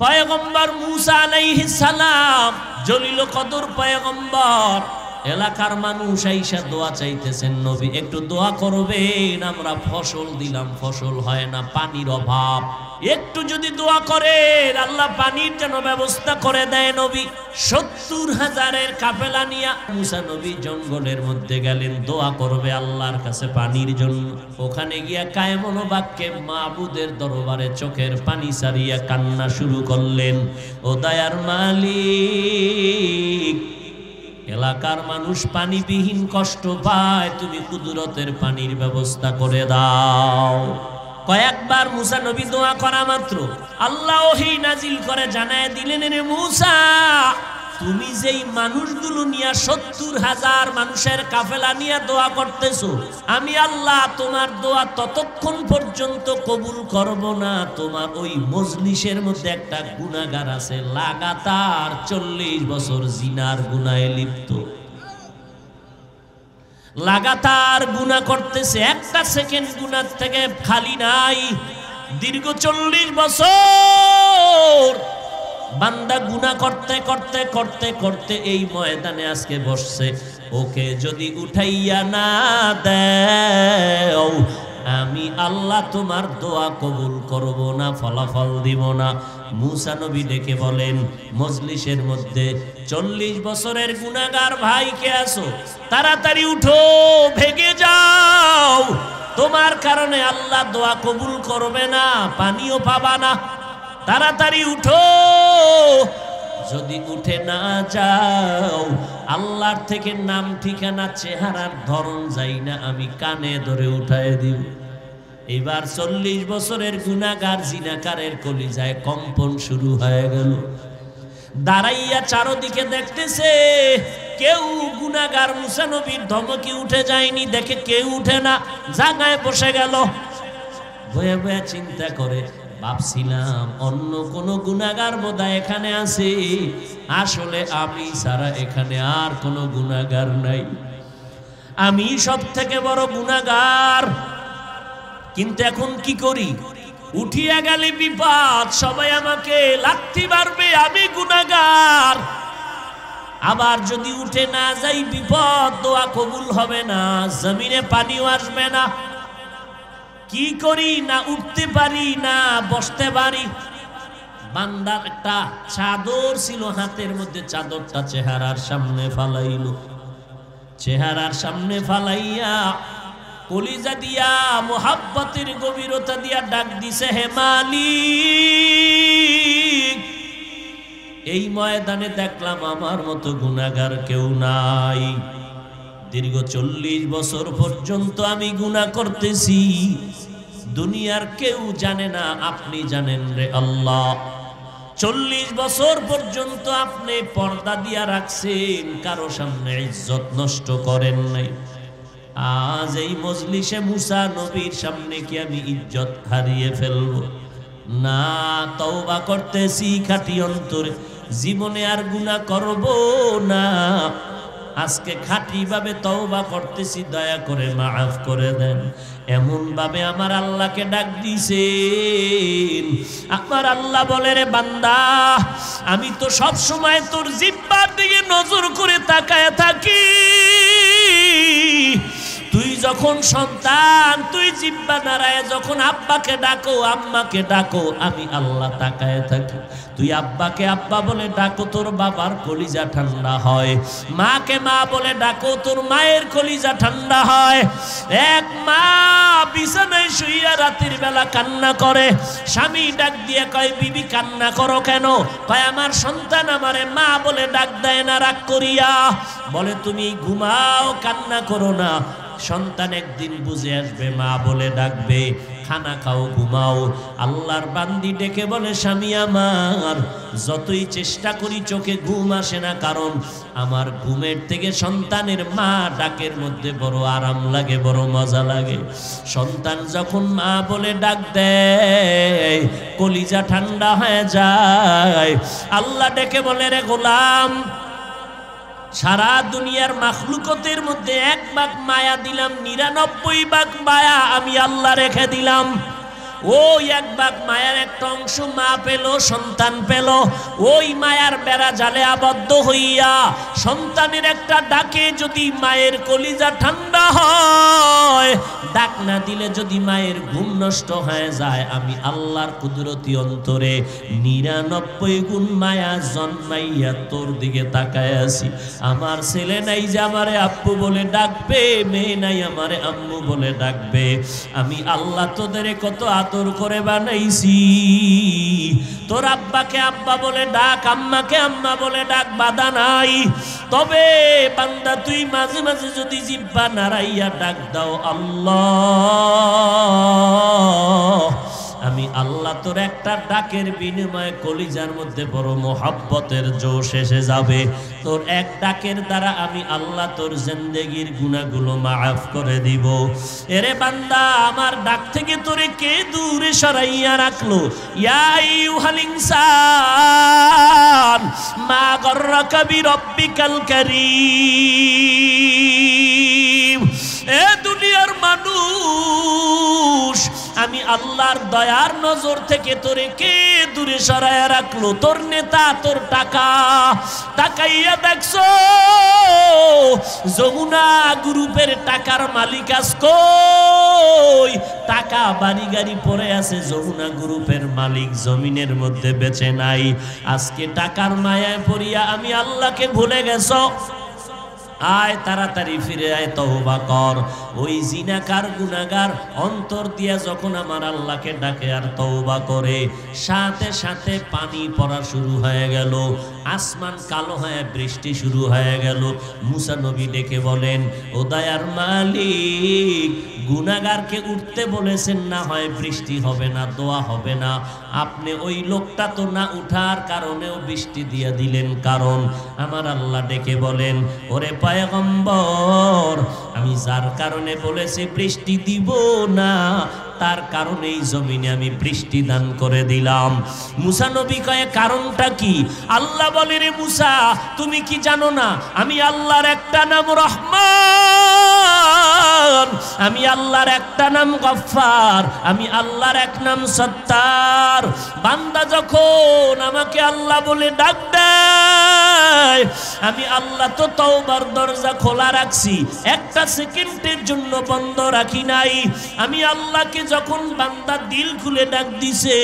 পয়গম্বর মুসা আলাইহিস সালাম জলিল কদর পয়গম্বর, এলাকার মানুষ আইসা দোয়া চাইতেছেন, নবী একটু দোয়া করবেন, আমরা ফসল দিলাম ফসল হয় না, পানির অভাব, একটু যদি দোয়া করেন আল্লাহ পানির যেন ব্যবস্থা করে দেয়। নবী ৭০,০০০ কাফেলা নিয়া মুসা নবী জঙ্গলের মধ্যে গেলেন, দোয়া করবে আল্লাহর কাছে পানির জন্য। ওখানে গিয়া কায়েমন বাক্যে মাবুদের দরবারে চোখের পানি সারিয়া কান্না শুরু করলেন, ও দয়ার মালিক, এলাকার মানুষ পানিবিহীন কষ্ট পায়, তুমি কুদরতের পানির ব্যবস্থা করে দাও। কয়েকবার মুসা নবী দোয়া করা মাত্র আল্লাহ ওহী নাজিল করে জানায় দিলেন, রে মুসা, তুমি যেই মানুষগুলো নিয়ে ৭০,০০০ মানুষের কাফেলা নিয়ে দোয়া করতেছো, আমি আল্লাহ তোমার দোয়া ততক্ষণ পর্যন্ত কবুল করব না, তোমার ওই মজলিসের মধ্যে একটা গুনাহগার আছে, লাগাতার ৪০ বছর জিনার গুনাহে লিপ্ত, লাগাতার গুনাহ করতেছে, একটা সেকেন্ড গুনাহ থেকে খালি নাই, দীর্ঘ ৪০ বছর বান্দা গুনাহ করতে করতে করতে করতে এই ময়দানে আজকে বসছে। ওকে যদি উঠাইয়া না দেও, আমি আল্লাহ তোমার দোয়া কবুল করব না, ফলাফল দিব না। মুসা নবী ডেকে বলেন, মজলিসের মধ্যে ৪০ বছরের গুনাহগার ভাই কে আছো, তাড়াতাড়ি উঠো, ভেগে যাও, তোমার কারণে আল্লাহ দোয়া কবুল করবে না, পানিও পাবা না, তাড়াতাড়ি উঠো। যদি উঠে না যাও, আল্লাহর থেকে নাম ঠিকানা চেহারার ধরন যাই না, আমি কানে ধরে উঠায় দিব। এবার ৪০ বছরের গুনাহগার জিনাকারের কলিজায় কম্পন শুরু হয়ে গেল, দাঁড়াইয়া চারদিকে দেখতেছে, কেউ গুনাহগার মুসা নবীর ধমকে উঠে যায়নি, দেখে কেউ উঠে না, জায়গায় বসে গেল, বয়ে বয়ে চিন্তা করে, ভাবছিলাম অন্য কোন গুনাহগার বোধহয় এখানে আছে, আসলে আমি ছাড়া এখানে আর কোন গুনাহগার নাই, আমি সব থেকে বড় গুনাহগার। কিন্তু এখন কি করি, উঠিয়া গেলে বিপদ, সবাই আমাকে লাথি মারবে, আমি গুনাহগার, আবার যদি উঠে না যাই বিপদ, দোয়া কবুল হবে না, জমিনে পানিও আসবে না, কি করি, না উঠতে পারি না বসতে পারি। বান্দার একটা চাদর ছিল হাতের মধ্যে, চাদরটা চেহারার সামনে ফালাইল, চেহারার সামনে ফালাইয়া কলিজা দিয়া মোহাব্বতের গভীরতা দিয়া ডাক দিছে, হে মালিক, এই ময়দানে দেখলাম আমার মতো গুনাহগার কেউ নাই, দীর্ঘ ৪০ বছর পর্যন্ত আমি গুনাহ করতেছি, দুনিয়ার কেউ জানে না, আপনি জানেন রে আল্লাহ। ৪০ বছর পর্যন্ত আপনি পর্দা দিয়া রাখছেন, কারো সামনে ইজ্জত নষ্ট করেন নাই, আজ এই মজলিসে মুসা নবীর সামনে কি আমি ইজ্জত হারিয়ে ফেলব না? তওবা করতেছি খাঁটি অন্তরে, জীবনে আর গুনাহ করব না, আজকে খাঁটি ভাবে তওবা করতেছি, দয়া করে মাফ করে দেন। এমন ভাবে আমার আল্লাহকে ডাক দিছেন, আমার আল্লাহ বলে, রে বান্দা, আমি তো সব সময় তোর জিহ্বার দিকে নজর করে তাকায় থাকি, তুই যখন সন্তান, তুই জিহ্বা নাড়ায় যখন আব্বাকে ডাকো, আম্মাকে ডাকো, আমি আল্লাহ তাকায় থাকি। তুই আব্বাকে আব্বা বলে ডাকো, তোর বাবার কলিজা ঠান্ডা হয়, মাকে মা বলে ডাকো, তোর মায়ের কলিজা ঠান্ডা হয়। এক মা বিছানায় শুইয়া রাতের বেলা কান্না করে, স্বামী ডাক দিয়ে কয়, বিবি কান্না করো কেন? কয়, আমার সন্তান আমারে মা বলে ডাক দেয় না, রাগ করিয়া। বলে, তুমি ঘুমাও, কান্না করো না, সন্তান একদিন বুঝে আসবে, মা বলে ডাকবে, খানা খাও, ঘুমাও। আল্লাহর বান্দি ডেকে বলে, স্বামী আমার, যতই চেষ্টা করি চোখে ঘুম আসে না, কারণ আমার ঘুমের থেকে সন্তানের মা ডাকের মধ্যে বড় আরাম লাগে, বড় মজা লাগে। সন্তান যখন মা বলে ডাক দেয়, কলিজা ঠান্ডা হয়ে যায়। আল্লাহ ডেকে বলে, রে গোলাম, সারা দুনিয়ার মাখলুকতের মধ্যে ১ ভাগ মায়া দিলাম, ৯৯ ভাগ মায়া আমি আল্লাহ রেখে দিলাম। ওই এক ভাগ মায়ার একটা অংশ মা পেল, সন্তান পেল, ওই মায়ার বেড়া জালে আবদ্ধ হইয়া সন্তানের একটা ডাকে যদি মায়ের কলিজা ঠান্ডা হয়, ডাক না দিলে যদি মায়ের ঘুম নষ্ট হয়ে যায়, আমি আল্লাহর কুদরতি অন্তরে 99 গুণ মায়া জন্মাইয়া তোর দিকে তাকায় আছি। আমার ছেলে নাই যে আমারে আব্বু বলে ডাকবে, মেয়ে নাই আমারে আম্মু বলে ডাকবে। আমি আল্লাহ তোদের কত আদর করে বানাইছি। তোর আব্বাকে আব্বা বলে ডাক, আম্মাকে আম্মা বলে ডাক, বাধা নাই। তবে বান্দা তুই মাঝে মাঝে যদি জিহ্বা নাড়াইয়া ডাক দাও আল্লাহ, আমি আল্লাহ তোর একটা ডাকের বিনিময়ে কলিজার মধ্যে বড় মোহাব্বতের জোশ এসে যাবে। তোর এক ডাকের দ্বারা আমি আল্লাহ তোর জিন্দেগির গুনাহগুলো মাফ করে দিব। এরে বান্দা, আমার ডাক থেকে তোরে কে দূরে সরাইয়া রাখলো? ইয়া আইয়ুহাল ইনসান মা গররাকা বিরব্বিকাল কারীম। এ দুনিয়ার মানুষ, আমি আল্লাহর দয়ার নজর থেকে তোরে কে দূরে সরাইয়া রাখলো? তোর নেতা, তোর টাকা। তাকাইয়া দেখছো যমুনা গ্রুপের টাকার মালিক আজ কই? টাকা বাড়ি গাড়ি পড়ে আছে, যমুনা গ্রুপের মালিক জমিনের মধ্যে বেঁচে নাই। আজকে টাকার মায়ায় পড়িয়া আমি আল্লাহকে ভুলে গেছো। আয় তাড়াতাড়ি ফিরে আয়, তওবা কর। ওই জিনাকার গুনাহগার অন্তর দিয়া যখন আমার আল্লাহকে ডাকে আর তওবা করে, সাথে সাথে পানি পড়া শুরু হয়ে গেল, আসমান কালো হয়ে বৃষ্টি শুরু হয়ে গেল। মুসা নবী ডেকে বলেন, ও দয়ার মালিক, গুনাহগারকে উঠতে বলেছেন, না হয় বৃষ্টি হবে না, দোয়া হবে না। আপনি ওই লোকটা তো না উঠার কারণেও বৃষ্টি দিয়ে দিলেন। কারণ আমার আল্লাহ ডেকে বলেন, ওরে পয়গম্বর, আমি যার কারণে বলেছি বৃষ্টি দিব না, তার কারণেই জমিনে আমি বৃষ্টি দান করে দিলাম। মুসা নবী কয়ে, কারণটা কি? আল্লাহ বলে, রে মুসা, তুমি কি জানো না আমি আল্লাহর একটা নাম রহমান, আমি আল্লাহর একটা নাম গফফার, আমি আল্লাহর এক নাম সত্তার। বান্দা যখন আমাকে আল্লাহ বলে ডাক দেয়, আমি আল্লাহ তো তওবার দরজা খোলা রাখছি, একটা সেকেন্ডের জন্য বন্ধ রাখি নাই। আমি আল্লাহকে যখন বান্দা দিল খুলে ডাক দিছে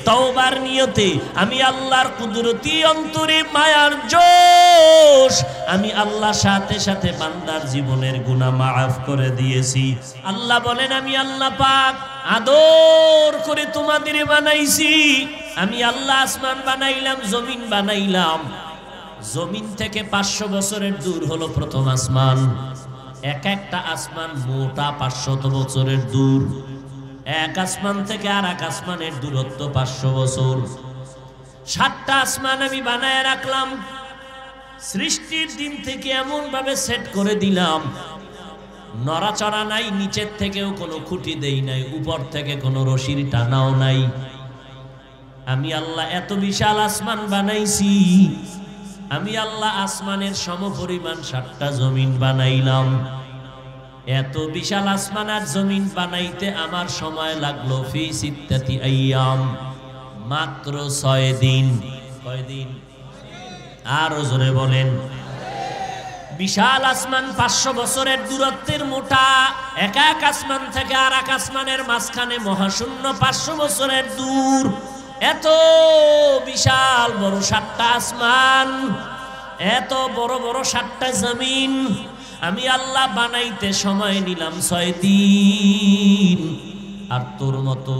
তওবার নিয়তে, আমি আল্লাহর কুদরতি অন্তরে মায়ার জোশ, আমি আল্লাহ সাথে সাথে বান্দার জীবনের গুনাহ মাফ করে দিয়েছি। আল্লাহ বলেন, আমি আল্লাহ পাক আদর করে তোমাদের বানাইছি। আমি আল্লাহ আসমান বানাইলাম, জমিন বানাইলাম। জমিন থেকে 500 বছরের দূর হলো প্রথম আসমান। এক একটা আসমান মোটা 500 বছরের দূর। এক আসমান থেকে আর এক আসমানের দূরত্ব 500 বছর। 7টা আসমান আমি বানায় রাখলাম। সৃষ্টির দিন থেকে এমন ভাবে সেট করে দিলাম, নড়াচড়া নাই, নিচের থেকেও কোনো খুঁটি দেই নাই, উপর থেকে কোনো রশির টানাও নাই। আমি আল্লাহ এত বিশাল আসমান বানাইছি। আমি আল্লাহ আসমানের সমপরিমাণ 7টা জমিন বানাইলাম। এত বিশাল আসমান আর জমিন বানাইতে আমার সময় লাগলো ফি সিত্তাতি আইয়াম, মাত্র 6 দিন। কয়দিন? আরো জোরে বলেন। বিশাল আসমান 500 বছরের দূরত্বের মোটা, এক এক আসমান থেকে আর এক আসমানের মাঝখানে মহাশূন্য 500 বছরের দূর। এত বিশাল বড় 7টা আসমান, এত বড় বড় 7টা জমিন আমি আল্লাহ বানাইতে সময় নিলাম 6 দিন। আর তোর মতো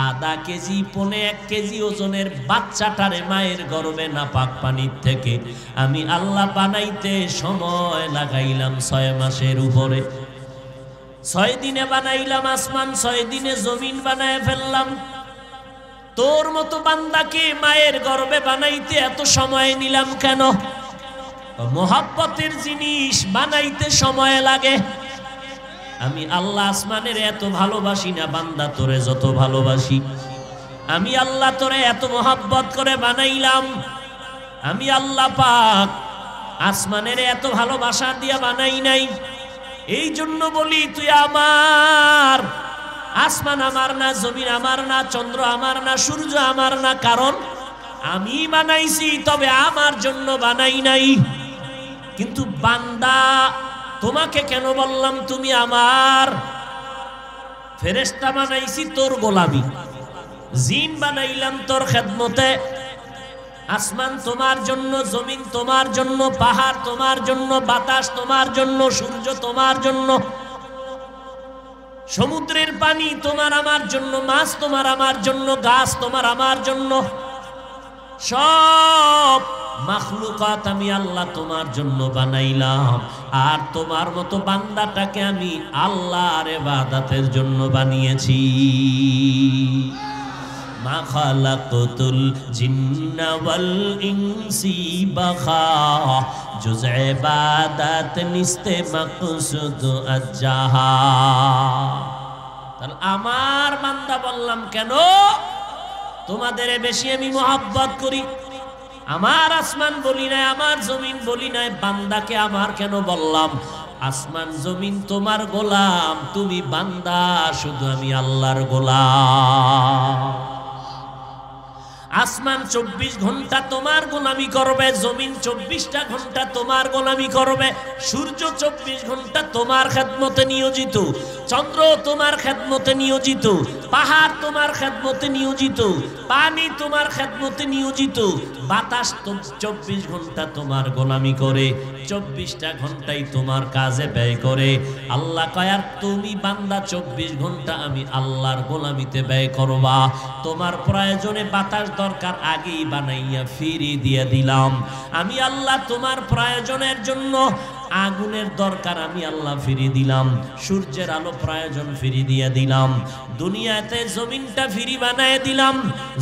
আধা কেজি, 1.5 কেজি ওজনের বাচ্চাটারে মায়ের গর্ভে নাপাক পানির থেকে আমি আল্লাহ বানাইতে সময় লাগাইলাম 6 মাসের উপরে। 6 দিনে বানাইলাম আসমান, 6 দিনে জমিন বানায় ফেললাম। তোর মতো বান্দাকে মায়ের গর্ভে বানাইতে এত সময় নিলাম কেন? মোহাব্বতের জিনিস বানাইতে সময় লাগে। আমি আল্লাহ আসমানের এত ভালোবাসি না বান্দা তোরে যত ভালোবাসি। আমি আল্লাহ তোরে এত মোহাব্বত করে বানাইলাম। আমি আল্লাহ পাক আসমানের এত ভালোবাসা দিয়া বানাই নাই। এই জন্য বলি, তুই আমার আসমান আমার না, জমিন আমার না, চন্দ্র আমার না, সূর্য আমার না, কারণ আমি বানাইছি, তবে আমার জন্য বানাই নাই। কিন্তু বান্দা, তোমাকে কেন বললাম তুমি আমার? ফেরেশতা বানাইছি তোর গোলামি, জিন বানাইলাম তোর খেদমতে। আসমান তোমার জন্য, জমিন তোমার জন্য, পাহাড় তোমার জন্য, বাতাস তোমার জন্য, সূর্য তোমার জন্য, সমুদ্রের পানি তোমার আমার জন্য, মাছ তোমার আমার জন্য, গাছ তোমার আমার জন্য। সব মাখলুকাত আমি আল্লাহ তোমার জন্য বানাইলাম। আর তোমার মতো বান্দাটাকে আমি আল্লাহর ইবাদতের জন্য বানিয়েছি। মা খালাকতুল জিন্না ওয়াল ইনসি বাখা, জুজ ইবাদত নিস্তে মাকসুদ আজ্জাহা। তাহলে আমার বান্দা বললাম কেন? তোমাদের বেশি আমি মোহাব্বত করি। আমার আসমান বলি নাই, আমার জমিন বলি নাই, বান্দাকে আমার কেন বললাম? আসমান জমিন তোমার গোলাম, তুমি বান্দা, শুধু আমি আল্লাহর গোলাম। আসমান 24 ঘন্টা তোমার গোলামি করবে, জমিন 24টা ঘন্টা তোমার গোলামি করবে, সূর্য 24 ঘন্টা তোমার খেদমতে নিয়োজিত, চন্দ্র তোমার খেদমতে নিয়োজিত, পাহাড় তোমার খেদমতে নিয়োজিত, পানি তোমার খেদমতে নিয়োজিত, বাতাস তো 24 ঘন্টা তোমার গোলামি করে, 24টা ঘন্টাই তোমার কাজে ব্যয় করে। আল্লাহ কয়, আর তুমি বান্দা 24 ঘন্টা আমি আল্লাহর গোলামিতে ব্যয় করবা। তোমার প্রয়োজনে বাতাস দরকার, আগেই বানাইয়া ফিরিয়ে দিয়ে দিলাম। আমি আল্লাহ তোমার প্রয়োজনের জন্য আগুনের দরকার, আমি আল্লাহ ফিরিয়ে দিলাম। সূর্যের আলো প্রয়োজন, ফিরিয়ে দিয়ে দিলাম। দুনিয়াতে জমিনটা ফিরি বানায় দিলাম।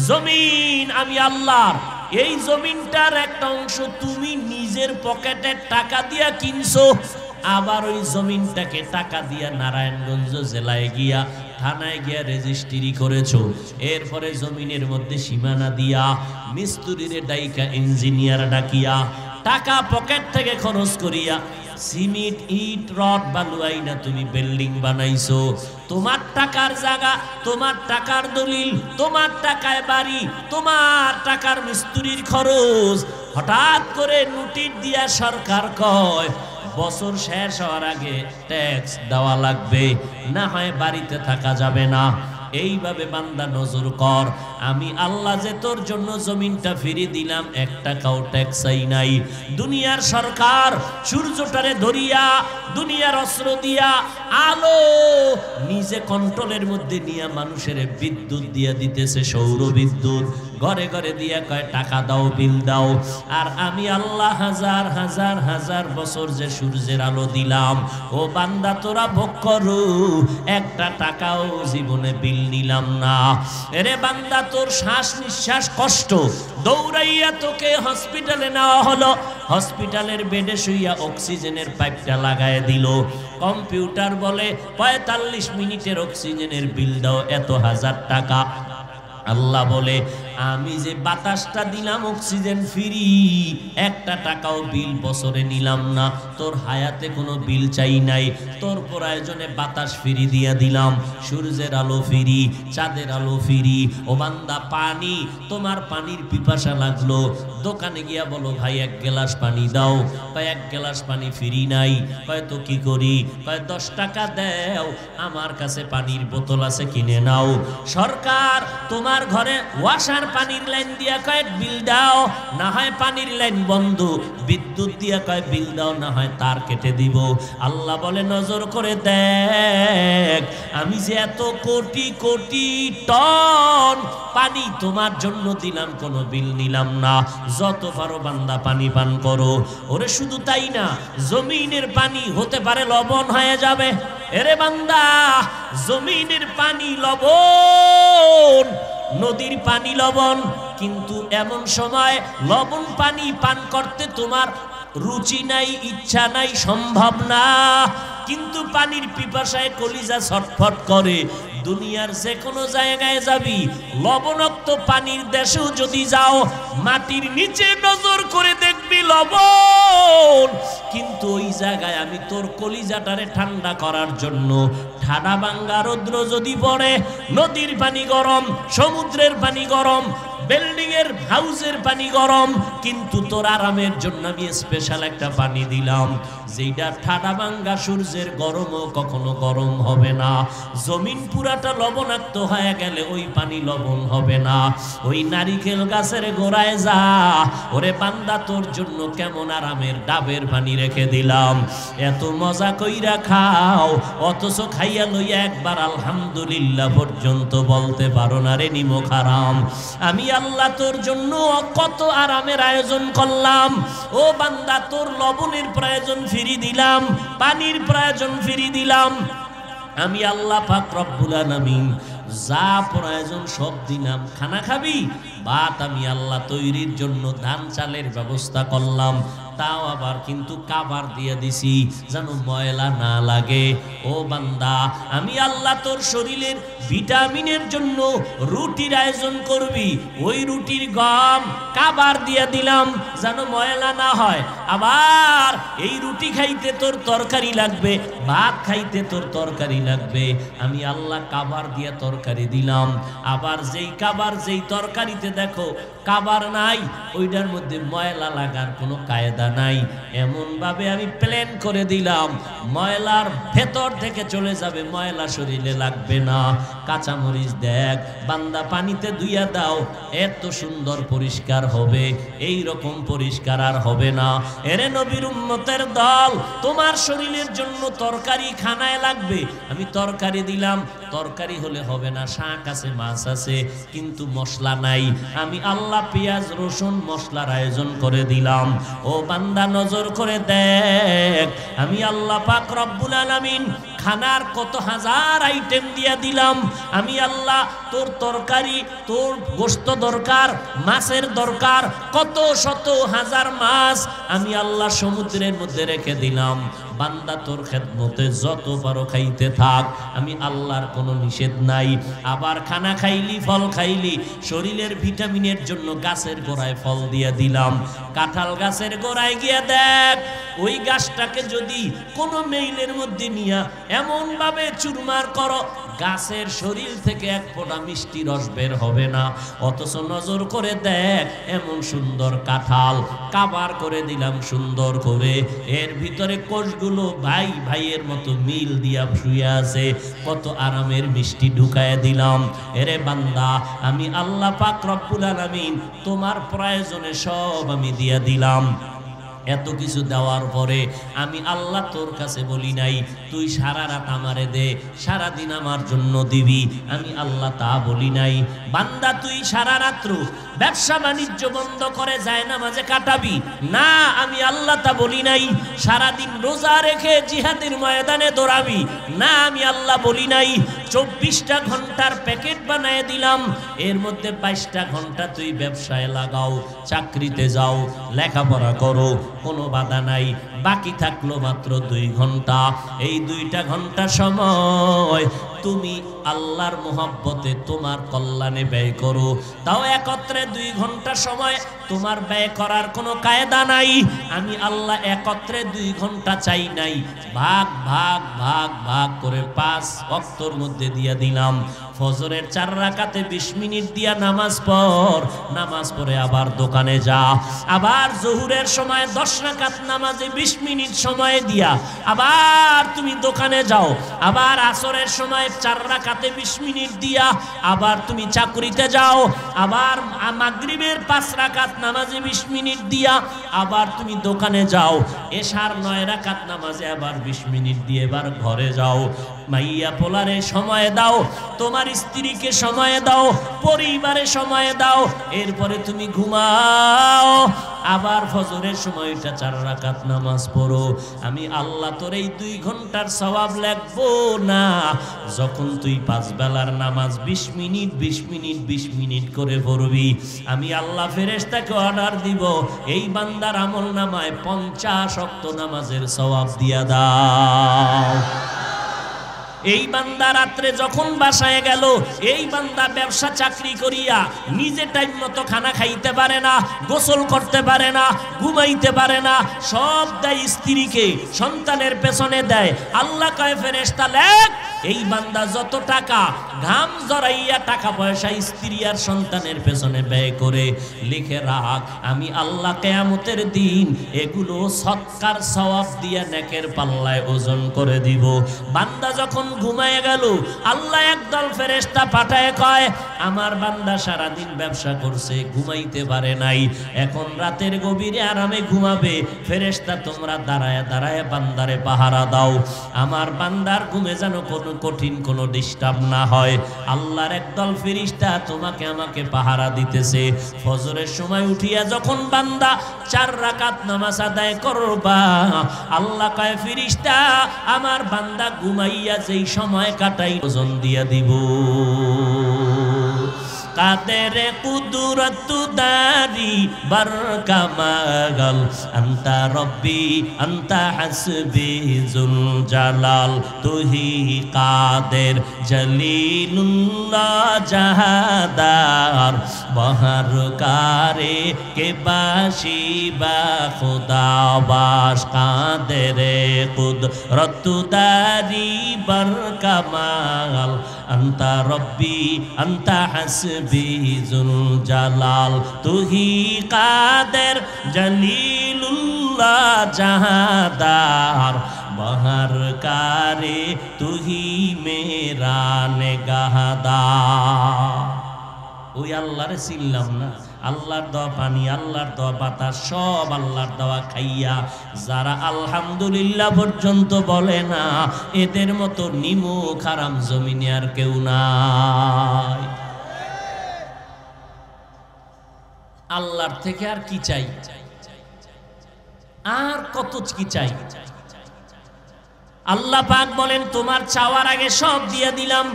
জমিন আমি আল্লাহর, এই জমিনটার একটা অংশ তুমি নিজের পকেটের টাকা দিয়া কিনছো, আবার ওই জমিনটাকে টাকা দিয়া নারায়ণগঞ্জ জেলায় গিয়া, থানায় গিয়া রেজিস্ট্রি করেছো। এরপরে জমিনের মধ্যে সীমানা দিয়া, মিস্ত্রিরে ডাইকা, ইঞ্জিনিয়ার ডাকিয়া, টাকা পকেট থেকে খরচ করিয়া সিমেন্ট, ইট, রড, বালু আইনা তুমি বিল্ডিং বানাইছো। তোমার টাকার জায়গা, তোমার টাকার দলিল, তোমার টাকায় বাড়ি, তোমার টাকার মিস্ত্রির খরচ। হঠাৎ করে নোটিশ দিয়া সরকার কয় বছর শেষ হওয়ার আগে ট্যাক্স দেওয়া লাগবে, না হয় বাড়িতে থাকা যাবে না। এইভাবে বান্দা নজর কর, আমি আল্লাহ যে তোর জন্য জমিনটা ফিরিয়ে দিলাম, এক টাকাও ট্যাক্সাই নাই। দুনিয়ার সরকার সূর্যটারে ধরিয়া, দুনিয়ার অস্ত্র দিয়া, আলো নিজে কন্ট্রোলের মধ্যে নিয়ে মানুষের বিদ্যুৎ দিয়া দিতেছে, সৌর বিদ্যুৎ ঘরে ঘরে দিয়া কয় টাকা দাও, বিল দাও। আর আমি আল্লাহ হাজার হাজার হাজার বছর যে সূর্যের আলো দিলাম, ও বান্দা তোরা ভোগ করো, একটা টাকাও জীবনে বিল নিলাম না। এরে বান্দা, তোর শ্বাস নিঃশ্বাস কষ্ট, দৌড়াইয়া তোকে হসপিটালে নেওয়া হলো, হসপিটালের বেডে শুইয়া অক্সিজেনের পাইপটা লাগায় দিল। কম্পিউটার বলে 45 মিনিটের অক্সিজেনের বিল দাও, এত হাজার টাকা। আল্লাহ বলে, আমি যে বাতাসটা দিলাম অক্সিজেন ফ্রি, একটা টাকাও বিল বছরে নিলাম না। তোর হায়াতে কোনো বিল চাই নাই, তোর প্রয়োজনে বাতাস ফ্রি দিয়া দিলাম, সূর্যের আলো ফ্রি, চাঁদের আলো ফ্রি। ও বান্দা, পানি, তোমার পানির পিপাসা লাগলো, দোকানে গিয়া বলো ভাই 1 গ্লাস পানি দাও, কয় 1 গ্লাস পানি ফ্রি নাই। কয় তো কি করি? কয় 10 টাকা দাও, আমার কাছে পানির বোতল আছে, কিনে নাও। সরকার তোমার ঘরে ওয়াসার পানির লাইন দিয়া কয় বিল দাও, না হয় পানির লাইন বন্ধ। বিদ্যুৎ দিয়া কয় বিল দাও, না হয় তার কেটে দিব। আল্লাহ বলে, নজর করে দেখ, আমি যে এত কোটি কোটি টন পানি তোমার জন্য দিলাম, কোনো বিল নিলাম না। যত পারো বান্দা পানি পান করো। ওরে শুধু তাই না, জমিনের পানি হতে পারে লবণ হয়ে যাবে। এরে বান্দা, জমিনের পানি লবণ, নদীর পানি লবণ, কিন্তু এমন সময় লবণ পানি পান করতে তোমার রুচি নাই, ইচ্ছা নাই, সম্ভব না, কিন্তু পানির পিপাসায় কলিজা ছটফট করে। দুনিয়ার যে কোনো জায়গায় যাবি, লবণাক্ত পানির দেশেও যদি যাও, মাটির নিচে নজর করে দেখবে দেখবি লবণ, কিন্তু ওই জায়গায় আমি তোর কলিজাটারে ঠান্ডা করার জন্য ঠাডা ভাঙ্গা রৌদ্র যদি পড়ে, নদীর পানি গরম, সমুদ্রের পানি গরম, বিল্ডিং এর হাউসের পানি গরম, কিন্তু তোর আরামের জন্য আমি স্পেশাল একটা পানি দিলাম যেটা ঠাডা ভাঙ্গা সূর্যের গরমও কখনো গরম হবে না। জমিন পুরাটা লবণাক্ত হয়ে গেলে ওই পানি লবণ হবে না। ওই নারিকেল গাছের গোড়ায় যা, ওরে বান্দা তোর জন্য কেমন আরামের ডাবের পানি রেখে দিলাম, এত মজা কইরা খাও, অথচ খাইয়া লইয়া একবার আলহামদুলিল্লাহ পর্যন্ত বলতে পারো না রে নিমক হারাম। আমি আল্লাহ তোর জন্য কত আরামের আয়োজন করলাম। ও বান্দা, তোর লবণের প্রয়োজন ফিরি দিলাম, পানির প্রয়োজন ফিরি দিলাম। আমি আল্লাহ পাক রব্বুল আলামিন যা প্রয়োজন সব দিলাম। খানা খাবি, ভাত আমি আল্লাহ তৈরির জন্য ধান চালের ব্যবস্থা করলাম, তাও আবার কিন্তু কাবার দিয়ে দিছি যেন ময়লা না লাগে। ও বান্দা, আমি আল্লাহ তোর শরীরের ভিটামিনের জন্য রুটির আয়োজন করবি, ওই রুটির গম কাবার দিয়ে দিলাম যেন ময়লা না হয়। আবার এই রুটি খাইতে তোর তরকারি লাগবে, ভাত খাইতে তোর তরকারি লাগবে, আমি আল্লাহ কাবার দিয়ে তরকারি দিলাম। আবার যেই কাবার যেই তরকারিতে দেখো কাবার নাই, ওইটার মধ্যে ময়লা লাগার কোনো কায়দা নাই। এমন ভাবে আমি প্ল্যান করে দিলাম ময়লার ভেতর থেকে চলে যাবে, ময়লা শরীরে লাগবে না। কাঁচামরিচ দেখ বান্দা পানিতে ধুইয়া দাও, এত সুন্দর পরিষ্কার হবে, এই রকম পরিষ্কার আর হবে না। এরে নবীর উম্মতের দল, তোমার শরীরের জন্য তরকারি খানায় লাগবে, আমি তরকারি দিলাম। তরকারি হলে হবে না, শাক আছে, মাছ আছে, কিন্তু মশলা নাই। আমি আল্লাহ পেঁয়াজ রসুন মশলার আয়োজন করে দিলাম। ও বান্দা নজর করে দেখ, আমি আল্লাহ পাক রব্বুল আলামিন খানার কত হাজার আইটেম দিয়া দিলাম। আমি আল্লাহ তোর তরকারি, তোর গোশত দরকার, মাছের দরকার, কত শত হাজার মাছ আমি আল্লাহ সমুদ্রের মধ্যে রেখে দিলাম। বান্দা তোর খেদমতে যত পারো খাইতে থাক, আমি আল্লাহর কোনো নিষেধ নাই। আবার খানা খাইলি, ফল খাইলি, শরীরের ভিটামিনের জন্য গাছের গোড়ায় ফল দিয়ে দিলাম। কাঁঠাল গাছের গোড়ায় গিয়ে দেখ, ওই গাছটাকে যদি কোনো মেইলের মধ্যে নিয়া এমন ভাবে চুরমার করো, গাছের শরীর থেকে এক ফোঁটা মিষ্টি রস বের হবে না। অথচ নজর করে দেখ, এমন সুন্দর কাঁঠাল কাবার করে দিলাম সুন্দর করে, এর ভিতরে কোষগুলো ভাই ভাইয়ের মতো মিল দিয়া শুয়ে আছে, কত আরামের মিষ্টি ঢুকায় দিলাম। এরে বান্দা, আমি আল্লাহ পাক রব্বুল আলামিন তোমার প্রয়োজনে সব আমি দিয়া দিলাম। এত কিছু দেওয়ার পরে আমি আল্লাহ তোর কাছে বলি নাই তুই সারা রাত আমারে দে, সারা দিন আমার জন্য দিবি, আমি আল্লাহ তা বলি নাই। বান্দা তুই সারা রাত্র ব্যবসা বাণিজ্য বন্ধ করে যায় না মাঝে কাটাবি না, আমি আল্লাহ তা বলি নাই। সারা দিন রোজা রেখে জিহাদের ময়দানে দৌড়াবি না, আমি আল্লাহ বলি নাই। 24টা ঘন্টার প্যাকেট বানায় দিলাম, এর মধ্যে 22টা ঘন্টা তুই ব্যবসায় লাগাও, চাকরিতে যাও, লেখাপড়া করো, কোনো বাধা নাই। বাকি থাকলো মাত্র 2 ঘন্টা। এই 2টা ঘন্টা সময় তুমি আল্লাহর মোহাব্বতে তোমার কল্যাণে ব্যয় করো। তাও একত্রে 2 ঘন্টা সময় তোমার ব্যয় করার কোনো কায়দা নাই। আমি আল্লাহ একত্রে 2 ঘন্টা চাই নাই, ভাগ ভাগ ভাগ ভাগ করে 5 ওয়াক্তর মধ্যে দিয়া দিলাম। ফজরের 4 রাকাতে 20 মিনিট দিয়া নামাজ পড়, নামাজ পড়ে আবার দোকানে যা। আবার জোহরের সময় 10 রাকাত নামাজে 20 মিনিট সময় দিয়া আবার তুমি দোকানে যাও। আবার আসরের সময় 4 রাকাতে 20 মিনিট দিয়া আবার তুমি চাকরিতে যাও। আবার মাগরিবের 5 রাকাত নামাজে 20 মিনিট দিয়া আবার তুমি দোকানে যাও। এশার 9 রাকাত নামাজে আবার 20 মিনিট দিয়ে এবার ঘরে যাও। মাইয়া পোলারে সময় দাও, তোমার স্ত্রীকে সময় দাও, পরিবারে সময় দাও, এরপরে তুমি ঘুমাও। আবার ফজরের সময়টা 4 রাকাত নামাজ পড়ো। আমি আল্লাহ তোর এই 2 ঘন্টার সওয়াব লাগবো না, যখন তুই 5 বেলার নামাজ 20 মিনিট 20 মিনিট 20 মিনিট করে পড়বি। আমি আল্লাহ ফেরেশতাকে অর্ডার দিব, এই বান্দার আমল নামায় 50 ওয়াক্ত নামাজের সওয়াব দিয়া দাও। এই বান্দা রাত্রে যখন বাসায় গেল, এই বান্দা ব্যবসা চাকরি করিয়া নিজে টাইম মতো খানা খাইতে পারে না, গোসল করতে পারে না, ঘুমাইতে পারে না, সব দেয় স্ত্রীকে, সন্তানের পেছনে দেয়। আল্লাহ কয় ফেরেশতা লেখ, এই বান্দা যত টাকা ঘাম জড়াইয়া টাকা পয়সা স্ত্রী আর সন্তানের পেছনে ব্যয় করে, লিখে রাখ, আমি আল্লাহ কিয়ামতের দিন এগুলো সৎকার সওয়াব দিয়া নেকের পাল্লায় ওজন করে দিব। বান্দা যখন ঘুমায় গেল, আল্লাহ একদল ফেরেশতা পাঠায় কয়, আমার বান্দা সারাদিন ব্যবসা করছে, ঘুমাইতে পারে নাই, এখন রাতের গভীরে আরামে ঘুমাবে। ফেরেশতা তোমরা দাঁড়ায় দাঁড়ায় বান্দারে পাহারা দাও, আমার বান্দার ঘুমে যেন কোনো কঠিন কোনো ডিস্টার্ব না হয়। আল্লাহর একদল ফেরেশতা তোমাকে আমাকে পাহারা দিতেছে। ফজরের সময় উঠিয়া যখন বান্দা 4 রাকাত নামাজ আদায় করবা, আল্লাহ কয় ফেরেশতা আমার বান্দা ঘুমাইয়া যেই সময় কাটাই ওজন দিয়া দিব। কাদের কুদরত দারি বরকামাল, আনতা রব্বি আনতা হাসবি জুল জালাল, তুহি কাদের জলিলুল্লাহ জাহাদার, বহর কারে কে বাসি বা খুদা বাস। কাদের কুদরত দারি বরকামাল, আনতা রব্বি আনতা হাসবি জুল জালাল, তুহি কাদের জলিলুল্লাহ জাহাদার, বহর কারে তুহি মেরা নেগাহদার। ওই আল্লাহরে চিনলাম না, আল্লাহর দেওয়া পানি, আল্লাহর দেওয়া বাতাস, সব আল্লাহর দেওয়া খাইয়া যারা আলহামদুলিল্লাহ পর্যন্ত বলে না, এদের মতো নিমুখ হারাম জমিনে আর কেউ নাই। আল্লাহর থেকে আর কি চাই, আর কত কি চাই? আল্লাহ পাক বলেন তোমার চাওয়ার আগে সব দিয়ে দিলাম।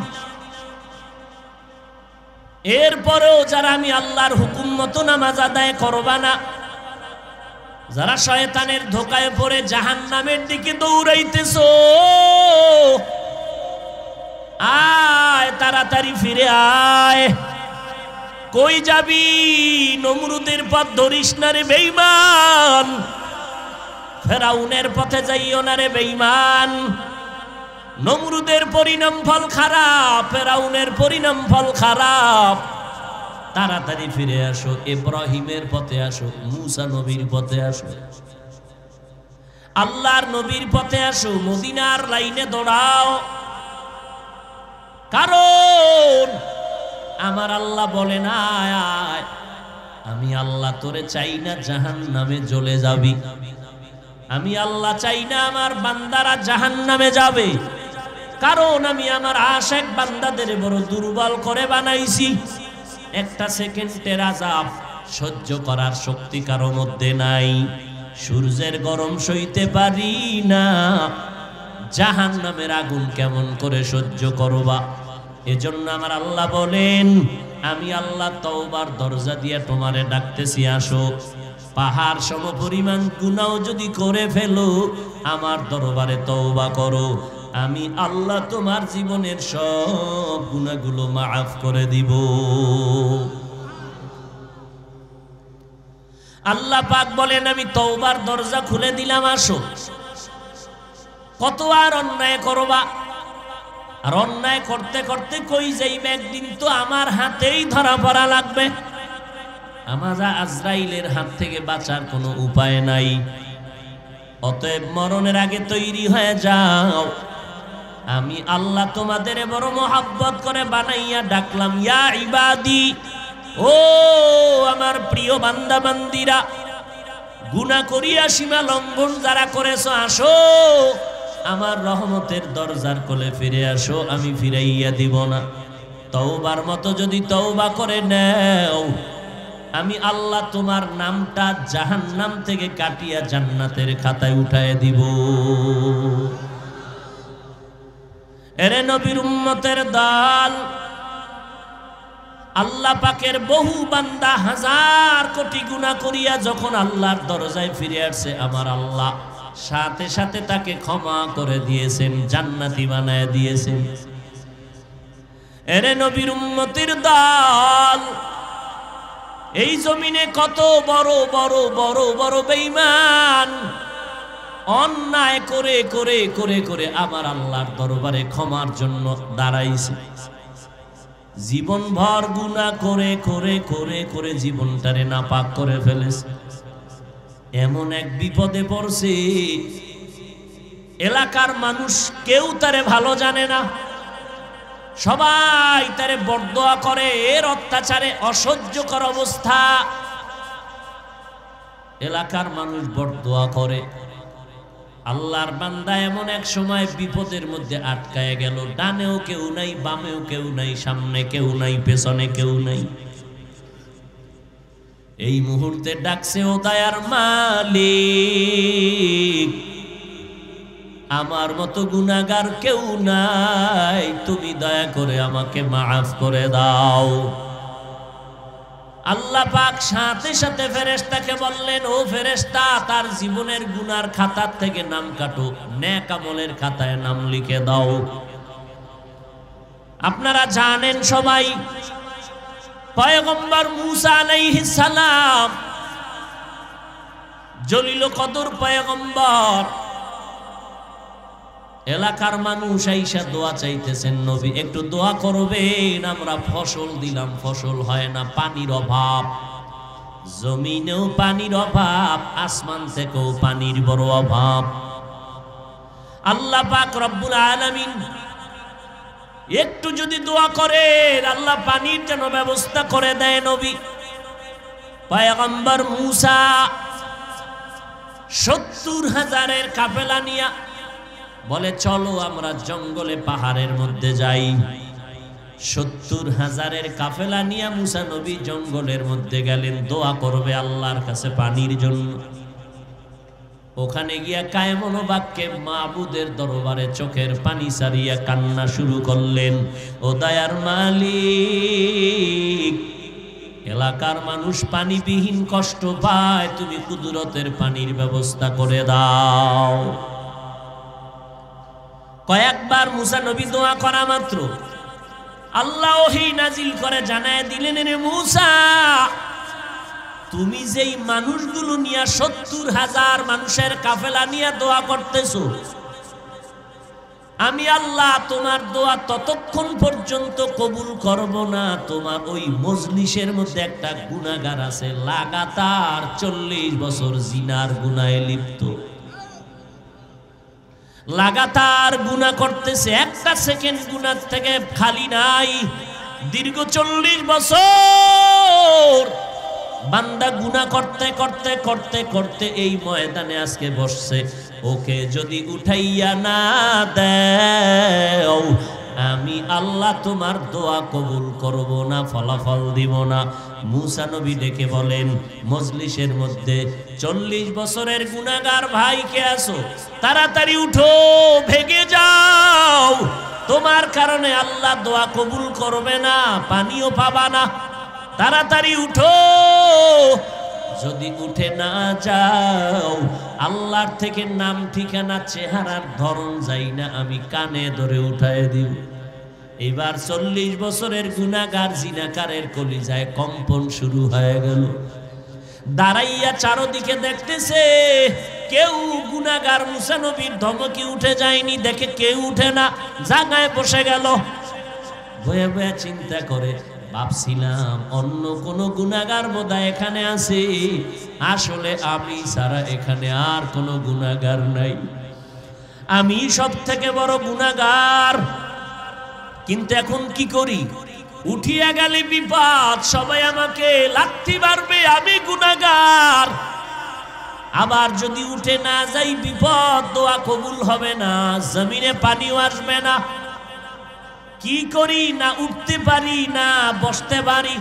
এরপরেও যারা আমি আল্লাহর হুকুম মতো নামাজ আদায় করবা না, যারা শয়তানের ধোকায় পড়ে জাহান্নামের দিকে দৌড়াইতেছো, আয় তাড়াতাড়ি ফিরে আয়। কই যাবি? নমরুদের পথ ধরিস না রে বেঈমান, ফেরাউনের পথে যাইও না রে বেঈমান। নমরুদের পরিণাম ফল খারাপ, ফেরাউনের পরিণাম ফল খারাপ। তাড়াতাড়ি ফিরে আসো, ইব্রাহিমের পথে আসো, মুসা নবীর পথে আসো, আল্লাহর নবীর পথে আসো, মদিনার লাইনে দৌড়াও। কারণ আমার আল্লাহ বলে না, আমি আল্লাহ তোরে চাই না জাহান্নামে জ্বলে যাবি, আমি আল্লাহ চাই না আমার বান্দারা জাহান্নামে যাবে। কারণ আমি আমার আশিক বান্দাদের বড় দুর্বল করে বানাইছি। একটা সেকেন্ডের আযাব সহ্য করার শক্তি কারো মধ্যে নাই। সূর্যের গরম সইতে পারি না, জাহান্নামের আগুন কেমন করে সহ্য করবা? এজন্য আমার আল্লাহ বলেন, আমি আল্লাহ তওবার দরজা দিয়ে তোমারে ডাকতেছি, আসো। পাহাড় সম পরিমাণ গুনাহ যদি করে ফেলো, আমার দরবারে তওবা করো, আমি আল্লাহ তোমার জীবনের সব গুনাহগুলো মাফ করে দিব। আল্লাহ পাক বলেন, আমি তওবার দরজা খুলে দিলাম, আসো। কত আর অন্যায় করবা, আর অন্যায় করতে করতে কই যাইবে, একদিন তো আমার হাতেই ধরা পড়া লাগবে। আমার আজরাইলের হাত থেকে বাঁচার কোনো উপায় নাই। অতএব মরণের আগে তৈরি হয়ে যাও। আমি আল্লাহ তোমাদের বড় মোহাব্বত করে বানাইয়া ডাকলাম, ইয়া ইবাদি, ও আমার প্রিয় বান্দা বান্দিরা, গুনাহ করিয়া সীমা লঙ্ঘন যারা করেছো, আসো আমার রহমতের দরজার কোলে ফিরে আসো, আমি ফিরাইয়া দিব না। তওবার মতো যদি তওবা করে নাও, আমি আল্লাহ তোমার নামটা জাহান্নাম থেকে কাটিয়া জান্নাতের খাতায় উঠায় দিব। এরে নবীর উম্মতের দল, আল্লাহ পাকের বহু বান্দা হাজার কোটি গুনাহ করিয়া যখন আল্লাহর দরজায় ফিরে আসছে, আমার আল্লাহ সাথে সাথে তাকে ক্ষমা করে দিয়েছেন, জান্নাতি বানায় দিয়েছেন। এরে নবীর উম্মতের দল, এই জমিনে কত বড় বড় বড় বড় বেঈমান অন্যায় করে করে করে করে আমার আল্লাহর দরবারে ক্ষমার জন্য দাঁড়াইছে। জীবনভর গুনাহ করে করে করে করে জীবনটারে নাপাক করে ফেলেছে। এমন এক বিপদে পড়ছে, এলাকার মানুষ কেউ তারে ভালো জানে না, সবাই তারে বরদোয়া করে। এর অত্যাচারে অসহ্যকর অবস্থা, এলাকার মানুষ বরদোয়া করে। আল্লাহর বান্দা এমন এক সময় বিপদের মধ্যে আটকায় গেল, ডানেও কেউ নাই, বামেও কেউ নাই, সামনে কেউ নাই, পেছনে কেউ নাই। এই মুহূর্তে ডাকছে, ও দয়ার মালিক, আমার মতো গুনাহগার কেউ নাই, তুমি দয়া করে আমাকে মাফ করে দাও। আল্লাহ পাক সাথে সাথে ফেরেশতাকে বললেন, ও ফেরেশতা, তার জীবনের গুনার খাতার থেকে নাম কাটো, নেক আমলের খাতায় নাম লিখে দাও। আপনারা জানেন সবাই, পয়গম্বর মূসা আলাইহিস সালাম, জলিল কদর পয়গম্বর, এলাকার মানুষ আইসা দোয়া চাইতেছেন, নবী একটু দোয়া করবেন, আমরা ফসল দিলাম, ফসল হয় না, পানির অভাব, জমিনেও পানির অভাব, আসমান থেকেও পানির বড় অভাব। আল্লাহ পাক রব্বুল আলামিন একটু যদি দোয়া করেন, আল্লাহ পানির যেন ব্যবস্থা করে দেয়। নবী পয়গম্বর মূসা ৭০,০০০ কাফেলা নিয়া বলে, চলো আমরা জঙ্গলে পাহাড়ের মধ্যে যাই। ৭০,০০০ কাফেলা নিয়ে মূসা নবী জঙ্গলের মধ্যে গেলেন, দোয়া করবে আল্লাহর কাছে পানির জন্য। ওখানে গিয়া কায়মন বাক্যে মাবুদের দরবারে চোখের পানি সারিয়া কান্না শুরু করলেন, ও দয়ার মালিক, এলাকার মানুষ পানিবিহীন কষ্ট পায়, তুমি কুদরতের পানির ব্যবস্থা করে দাও। কয়েকবার মূসা নবী দোয়া করা মাত্র আল্লাহ ওহী নাজিল করে জানায় দিলেন, রে মূসা, তুমি যেই মানুষগুলো নিয়ে ৭০,০০০ মানুষের কাফেলা নিয়ে দোয়া করতেছো, আমি আল্লাহ তোমার দোয়া ততক্ষণ পর্যন্ত কবুল করব না, তোমার ওই মজলিসের মধ্যে একটা গুনাহগার আছে, লাগাতার ৪০ বছর জিনার গুনাহে লিপ্ত, লাগাতার গুনাহ করতেছে, একটা সেকেন্ড গুনাহ থেকে খালি নাই। দীর্ঘ ৪০ বছর বান্দা গুনাহ করতে করতে করতে করতে এই ময়দানে আজকে বসছে। ওকে যদি উঠাইয়া না দেও, আমি আল্লাহ তোমার দোয়া কবুল করব না, ফলাফল দিব না। মূসা নবী ডেকে বলেন, মজলিসের মধ্যে ৪০ বছরের গুনাহগার ভাই কে আছো, তাড়াতাড়ি উঠো, ভেগে যাও, তোমার কারণে আল্লাহ দোয়া কবুল করবে না, পানিও পাবা না, তাড়াতাড়ি উঠো। যদি উঠে না যাও, আল্লাহর থেকে নাম ঠিকানা চেহারার ধরন যাই না, আমি কানে ধরে উঠায় দিব। এবার ৪০ বছরের গুনাহগার জিনাকারের কলিজায় কম্পন শুরু হয়ে গেল। দাঁড়াইয়া চারদিকে দেখতেছে, কেউ গুনাহগার মূসা নবীর ধমকে উঠে যায়নি, দেখে কেউ উঠে না, জায়গায় বসে গেল। বয়ে বয়ে চিন্তা করে, ভাবছিলাম অন্য কোন গুনাহগার বোধহয় এখানে আছে, আসলে আমি ছাড়া এখানে আর কোন গুনাহগার নাই, আমি সব থেকে বড় গুনাহগার। কিন্তু এখন কি করি, উঠিয়া গেলে বিপদ, সবাই আমাকে লাথি মারবে, আমি গুনাহগার। আবার যদি উঠে না যাই বিপদ, দোয়া কবুল হবে না, জমিনে পানিও আসবে না। কি করি, না উঠতে পারি না বসতে পারি।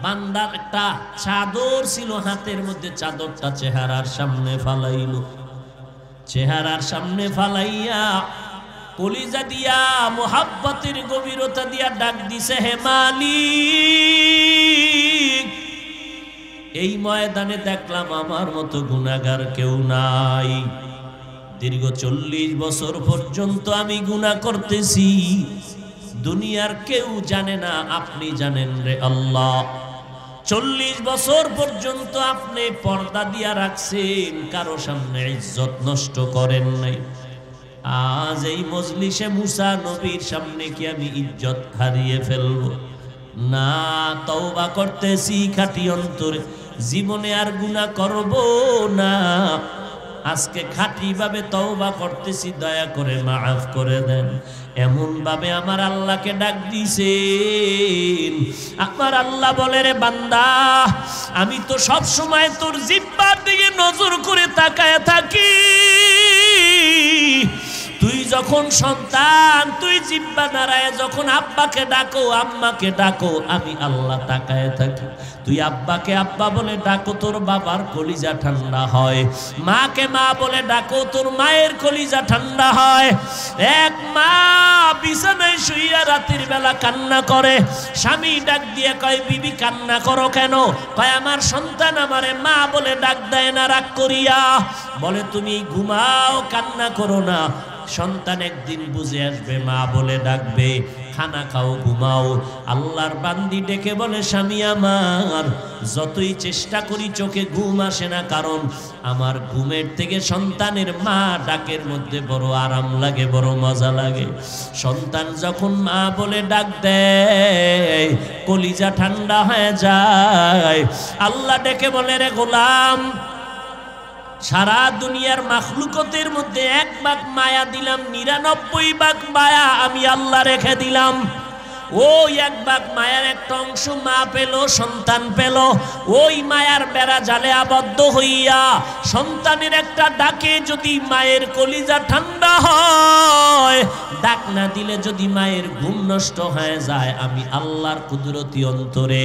বান্দার একটা চাদর ছিল হাতের মধ্যে, চাদরটা চেহারার সামনে ফালাইল, চেহারার সামনে ফালাইয়া কলিজা দিয়া মোহাব্বতের গভীরতা দিয়া ডাক দিছে, হে মালিক, এই ময়দানে দেখলাম আমার মতো গুনাহগার কেউ নাই। দীর্ঘ 40 বছর পর্যন্ত আমি গুনাহ করতেছি, দুনিয়ার কেউ জানে না, আপনি জানেন রে আল্লাহ। 40 বছর পর্যন্ত আপনি পর্দা দিয়া রাখছেন, কারো সামনে ইজ্জত নষ্ট করেন নাই। আজ এই মজলিসে মুসা নবীর সামনে কি আমি ইজ্জত হারিয়ে ফেলবো? না, তওবা করতেছি খাঁটি অন্তরে, জীবনে আর গুনাহ করব না। আজকে খাঁটি ভাবে তওবা করতেছি, দয়া করে মাফ করে দেন। এমন ভাবে আমার আল্লাহকে ডাক দিছেন। আমার আল্লাহ বলে, রে বান্দা, আমি তো সব সময় তোর জিহ্বার দিকে নজর করে তাকায় থাকি। তুই যখন সন্তান, তুই জিহ্বা নাড়ায় যখন আব্বাকে ডাকো, আম্মাকে ডাকো, আমি আল্লাহ তাকায় থাকি। তুই আব্বাকে আব্বা বলে ডাকো, তোর বাবার কলিজা ঠান্ডা হয়। মাকে মা বলে ডাকো, তোর মায়ের কলিজা ঠান্ডা হয়। এক মা বিছানায় শুইয়া রাতের বেলা কান্না করে, স্বামী ডাক দিয়ে কয়, বিবি কান্না করো কেন? কয়, আমার সন্তান আমারে মা বলে ডাক দেয় না, রাগ করিয়া। বলে, তুমি ঘুমাও, কান্না করো না, সন্তান একদিন বুঝে আসবে, মা বলে ডাকবে। খানা খাও, ঘুমাও। আল্লাহর বান্দি ডেকে বলে, স্বামী আমার, যতই চেষ্টা করি চোখে ঘুম আসে না, কারণ আমার ঘুমের থেকে সন্তানের মা ডাকের মধ্যে বড় আরাম লাগে, বড় মজা লাগে। সন্তান যখন মা বলে ডাক দেয়, কলিজা ঠান্ডা হয়ে যায়। আল্লাহ ডেকে বলে, রে গোলাম, সারা দুনিয়ার মাখলুকতের মধ্যে 1 ভাগ মায়া দিলাম, 99 ভাগ মায়া আমি আল্লাহ রেখে দিলাম। ওই 1 ভাগ মায়ার একটা অংশ মা পেল, সন্তান পেল। ওই মায়ার বেড়া জালে আবদ্ধ হইয়া সন্তানের একটা ডাকে যদি মায়ের কলিজা ঠান্ডা হয়, ডাক না দিলে যদি মায়ের ঘুম নষ্ট হয়ে যায়, আমি আল্লাহর কুদরতি অন্তরে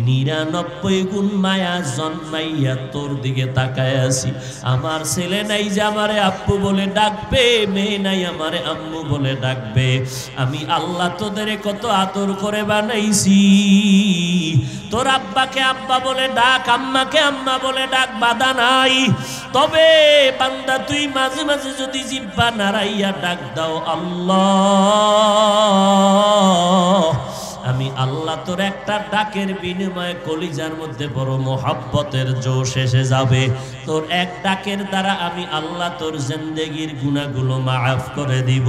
99 গুণ মায়া জন্মাইয়া তোর দিকে তাকায় আছি। আমার ছেলে নাই যে আমারে আব্বু বলে ডাকবে, মেয়ে নাই আমারে আম্মু বলে ডাকবে। আমি আল্লাহ তোদের কত আদর করে বানাইছি। তোর আব্বাকে আব্বা বলে ডাক, আম্মাকে আম্মা বলে ডাক, বাধা নাই। তবে বান্দা, তুই মাঝে মাঝে যদি জিহ্বা নাড়াইয়া ডাক দাও, আল্লাহ, আমি আল্লাহ তোর একটা ডাকের বিনিময়ে কলিজার মধ্যে বড় মোহাব্বতের জোশ এসে যাবে। তোর এক ডাকের দ্বারা আমি আল্লাহ তোর জিন্দেগির গুনাহগুলো মাফ করে দিব।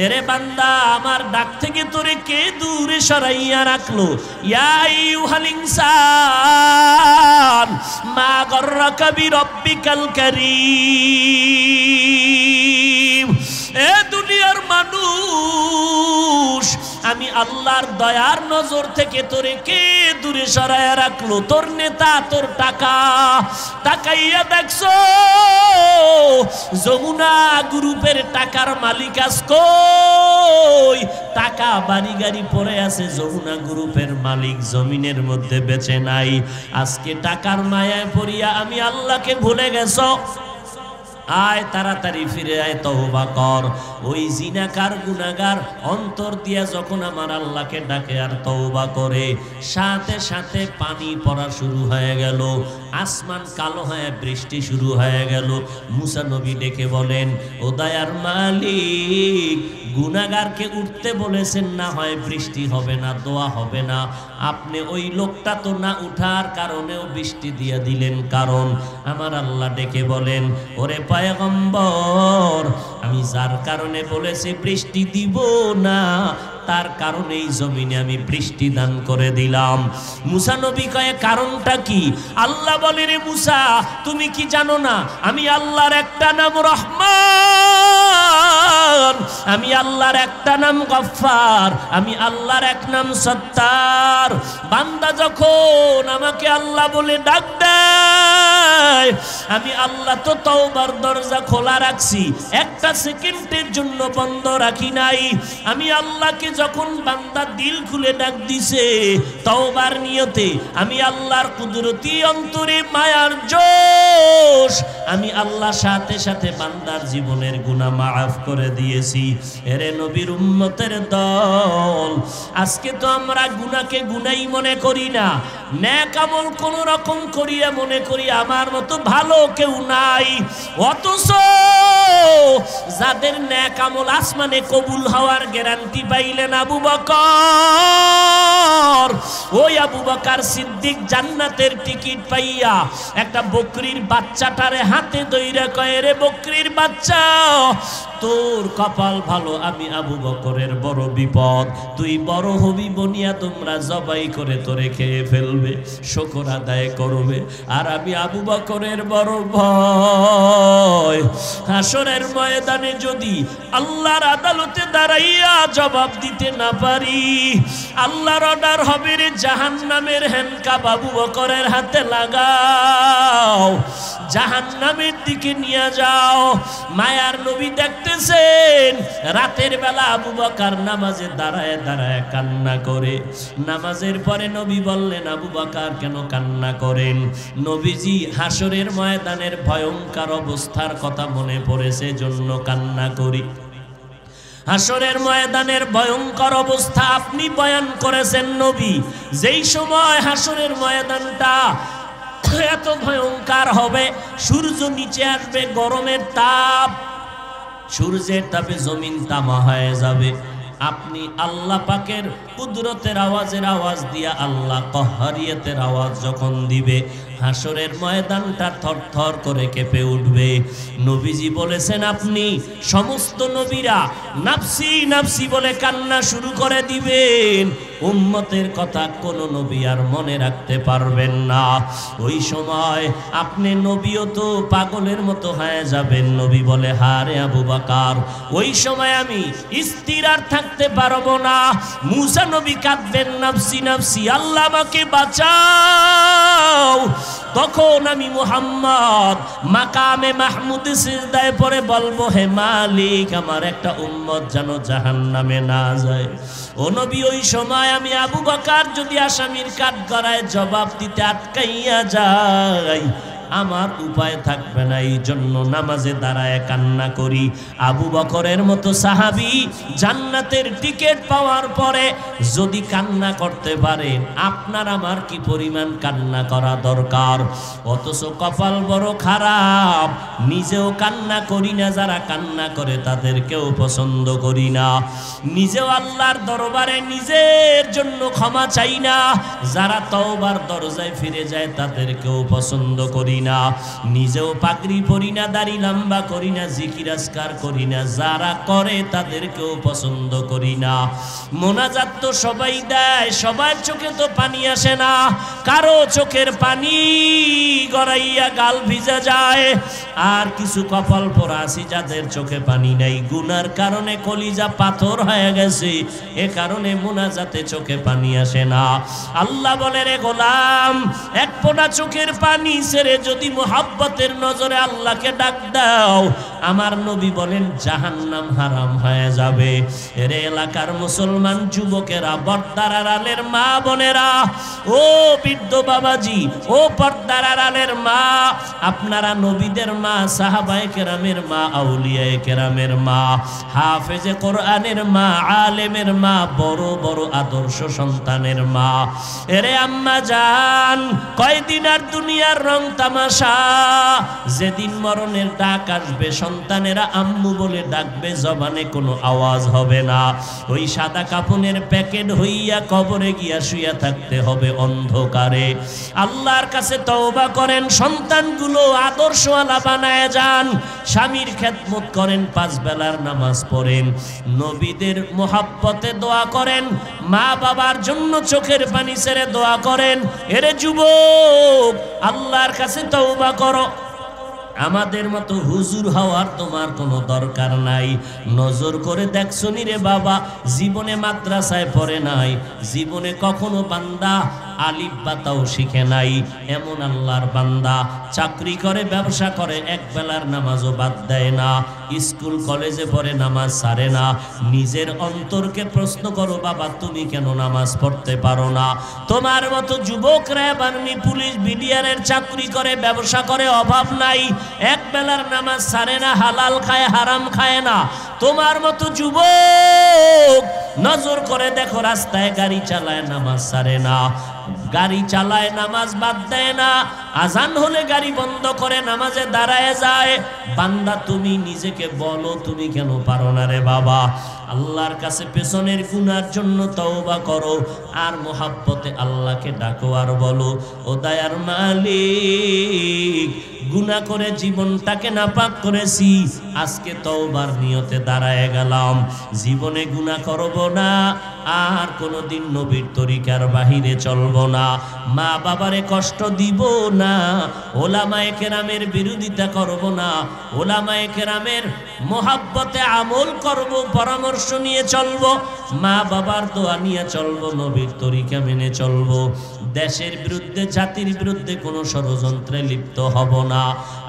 এরে বান্দা, আমার ডাক থেকে তোরে কে দূরে সরাইয়া রাখলো? ইয়া আইয়ুহাল ইনসান মা গররাকা বিরব্বিকাল কারীম। এ দুনিয়ার মানুষ, আমি আল্লাহর দয়ার নজর থেকে তোরে কে দূরে সরাইয়া রাখলো? তোর নেতা, তোর টাকা। তাকাইয়া দেখছো যমুনা গ্রুপের টাকার মালিক আজ কই? টাকা বাড়ি গাড়ি পড়ে আছে, যমুনা গ্রুপের মালিক জমিনের মধ্যে বেঁচে নাই। আজকে টাকার মায়ায় পড়িয়া আমি আল্লাহকে ভুলে গেছো। আয় তাড়াতাড়ি ফিরে আয়, তওবা কর। ওই জিনাকার গুনাহগার অন্তর দিয়া যখন আমার আল্লাহকে ডাকে আর তওবা করে, সাথে সাথে পানি পড়া শুরু হয়ে গেল, আসমান কালো হয়ে বৃষ্টি শুরু হয়ে গেল। মুসা নবী ডেকে বলেন, ও দয়ার মালিক, গুনাহগারকে উঠতে বলেছেন, না হয় বৃষ্টি হবে না, দোয়া হবে না। আপনি ওই লোকটা তো না উঠার কারণেও বৃষ্টি দিয়ে দিলেন। কারণ আমার আল্লাহ ডেকে বলেন, ওরে পয়গম্বর, আমি যার কারণে বলেছি বৃষ্টি দিব না, তার কারণে এই জমিনে আমি বৃষ্টি দান করে দিলাম। মুসা নবী কয়ে, কারণটা কি? আল্লাহ বলে, রে মুসা, তুমি কি জানো না আমি আল্লাহর একটা নাম রহমান, আমি আল্লাহর একটা নাম গফফার, আমি আল্লাহর এক নাম সত্তার। বান্দা যখন আমাকে আল্লাহ বলে ডাক দেয়, আমি আল্লাহ তো তওবার দরজা খোলা রাখছি, একটা সেকেন্ডের জন্য বন্ধ রাখি নাই। আমি আল্লাহকে যখন বান্দা দিল খুলে ডাক দিছে তওবার নিয়তে, আমি আল্লাহর কুদরতি অন্তরে মায়ার জোর দোষ আমি আল্লাহ সাথে সাথে বান্দার জীবনের গুনাহ মাফ করে দিয়েছি। এরে নবীর উম্মতের দল, আজকে তো আমরা গুনাহকে গুনাহই মনে করি না, নেক আমল কোন রকম করিয়া মনে করি আমার মতো ভালো কেউ নাই। অথচ যাদের নেক আমল আসমানে কবুল হওয়ার গ্যারান্টি পাইলেন আবু বকর, ওই আবু বকর সিদ্দিক জান্নাতের টিকিট পাইয়া একটা বকরির বাচ্চাটারে হাতে ধইরা কয়, রে বকরির বাচ্চা তোর কপাল ভালো, আমি আবু বকরের বড় বিপদ, তুই বড় হবি বনিয়া তোমরা জবাই করে তোরে খেয়ে ফেলবে, শুকর আদায় করবে, আর আমি আবু বকরের বড় ভয় হাসরের ময়দানে যদি আল্লাহর আদালতে দাঁড়াইয়া জবাব দিতে না পারি, আল্লাহর অর্ডার হবে রে জাহান্নামের হ্যান্ডকাপ আবু বকরের হাতে লাগাও, জাহান্নামের দিকে নিয়ে যাও। মায়ার নবী দেখতেছেন রাতের বেলা আবু বকর নামাজে দাঁড়ায় দাঁড়ায় কান্না করে। নামাজের পরে নবী বললেন, আবু বকর কেন কান্না করেন? নবীজি হাসরের ময়দানের ভয়ঙ্কর অবস্থার কথা মনে পড়েছে জন্য কান্না করি। হাসরের ময়দানের ভয়ঙ্কর অবস্থা আপনি বয়ান করেছেন নবী, যেই সময় হাসরের ময়দানটা এত ভয়ঙ্কর হবে, সূর্য নিচে আসবে, গরমের তাপ, সূর্যের তাপে জমিন তামা হয়ে যাবে। আপনি আল্লাহ পাকের কুদরতের আওয়াজের আওয়াজ দিয়া আল্লাহ কহরিয়তের আওয়াজ যখন দিবে, হাসরের ময়দানটা থরথর করে কেঁপে উঠবে। নবীজি বলেছেন আপনি সমস্ত নবীরা নাফসি নাফসি বলে কান্না শুরু করে দিবেন, উম্মতের কথা কোনো নবী আর মনে রাখতে পারবেন না। ওই সময় আপনি নবীও তো পাগলের মতো হয়ে যাবেন। নবী বলে, হারে আবু বকর, ওই সময় আমি স্থির আর থাকতে পারবো না। মুসা নবী কাঁদবেন, নাফসি নাফসি, আল্লাহ আমাকে বাঁচাও। তখন আমি মুহাম্মদ মাকামে মাহমুদ সিজদায় পড়ে বলবো, হে মালিক, আমার একটা উম্মত যেন জাহান্নামে না যায়। ও নবী, ওই সময় আমি আবু বকর যদি আসামির কাঠগড়ায় জবাব দিতে আটকাইয়া যাই, আমার উপায় থাকবে না, এই জন্য নামাজে দাঁড়ায় কান্না করি। আবু বকরের মতো সাহাবী জান্নাতের টিকিট পাওয়ার পরে যদি কান্না করতে পারেন, আপনার আমার কি পরিমাণ কান্না করা দরকার। অথচ কপাল বড় খারাপ, নিজেও কান্না করি না, যারা কান্না করে তাদেরকেও পছন্দ করি না। নিজেও আল্লাহর দরবারে নিজের জন্য ক্ষমা চাই না, যারা তওবার দরজায় ফিরে যায় তাদেরকেও পছন্দ করি না। নিজেও পাগড়ি পরি না, দাড়ি লম্বা করি না, জিকির আজকার করি না, যারা করে তাদেরকেও পছন্দ করি না। মোনাজাত তো সবাই দেয়, সবার চোখে তো পানি আসে না, কারো চোখের পানি গড়াইয়া গাল ভিজা যায়, আর কিছু কপাল পোড়া আছে যাদের চোখে পানি নাই, গুনার কারণে কলিজা পাথর হয়ে গেছে, এ কারণে মোনাজাতে চোখে পানি আসে না। আল্লাহ বলে, রে গোলাম, এক ফোঁটা চোখের পানি ছেড়ে যদি মুহাব্বতের নজরে আল্লাহকে ডাক দাও, আমার নবী বলেন জাহান্নাম হারাম হয়ে যাবে। এর এলাকার মুসলমান যুবকেরা, পর্দার আড়ালের মা বোনেরা, ও বৃদ্ধ বাবাজি, ও পর্দার আড়ালের মা, আপনারা নবীদের মা, সাহাবায়ে কেরামের মা, আউলিয়ায়ে কেরামের মা, হাফেজে কোরআনের মা, আলেমের মা, বড় বড় আদর্শ সন্তানের মা। এরে আম্মা জান, কয়দিন আর দুনিয়ার রং তামাশা, যেদিন মরণের ডাক আসবে সন্তানেরা আম্মু বলে ডাকবে, জবানে কোনো আওয়াজ হবে না, ওই সাদা কাফনের প্যাকেট হইয়া কবরে গিয়া শুইয়া থাকতে হবে অন্ধকারে। আল্লাহর কাছে তওবা করেন, সন্তানগুলো আদর্শওয়ালা বানায় যান, স্বামীর খেদমত করেন, 5 বেলার নামাজ পড়েন, নবীদের মোহাব্বতে দোয়া করেন, মা বাবার জন্য চোখের পানি ছেড়ে দোয়া করেন। এরে যুবক, আল্লাহর কাছে তওবা করো। আমাদের মতো হুজুর হওয়ার তোমার কোনো দরকার নাই। নজর করে দেখছো নি রে বাবা, জীবনে মাদ্রাসায় পড়ে নাই, জীবনে কখনো বান্দা আলিফ বাতাও শিখে নাই এমন আল্লাহর বান্দা চাকরি করে ব্যবসা করে এক বেলার নামাজও বাদ দেয় না, স্কুল কলেজে পড়ে নামাজ ছাড়ে না। নিজের অন্তরকে প্রশ্ন করো, বাবা তুমি কেন নামাজ পড়তে পারো না? তোমার মতো যুবকরা আর্মি পুলিশ বিডিআরের চাকরি করে ব্যবসা করে অভাব নাই, এক বেলার নামাজ ছাড়ে না, হালাল খায় হারাম খায় না। তোমার মতো যুবক নজর করে দেখো, রাস্তায় গাড়ি চালায় নামাজ ছাড়ে না, গাড়ি চালায় নামাজ বাদ দেয় না, আজান হলে গাড়ি বন্ধ করে নামাজে দাঁড়ায় যায়। বান্দা তুমি নিজেকে বলো, তুমি কেন পারো না রে বাবা? আল্লাহর কাছে পেছনের গুনার জন্য তওবা করো, আর মোহাব্বতে আল্লাহকে ডাকো আর বলো, ও দয়ার মালিক গুনাহ করে জীবনটাকে নাপাক করেছি, আজকে তওবার নিয়তে দাঁড়ায় গেলাম, জীবনে গুনাহ করব না, আর কোনোদিন নবীর তরিকার বাহিরে চলব না, মা বাবারে কষ্ট দিব না, ওলামায়ে কেরামের বিরোধিতা করব না, ওলামায়ে কেরামের মোহাব্বতে আমল করব, পরামর্শ নিয়ে চলব, মা বাবার দোয়া নিয়ে চলব, নবীর তরিকা মেনে চলব, দেশের বিরুদ্ধে জাতির বিরুদ্ধে কোনো ষড়যন্ত্রে লিপ্ত হব না।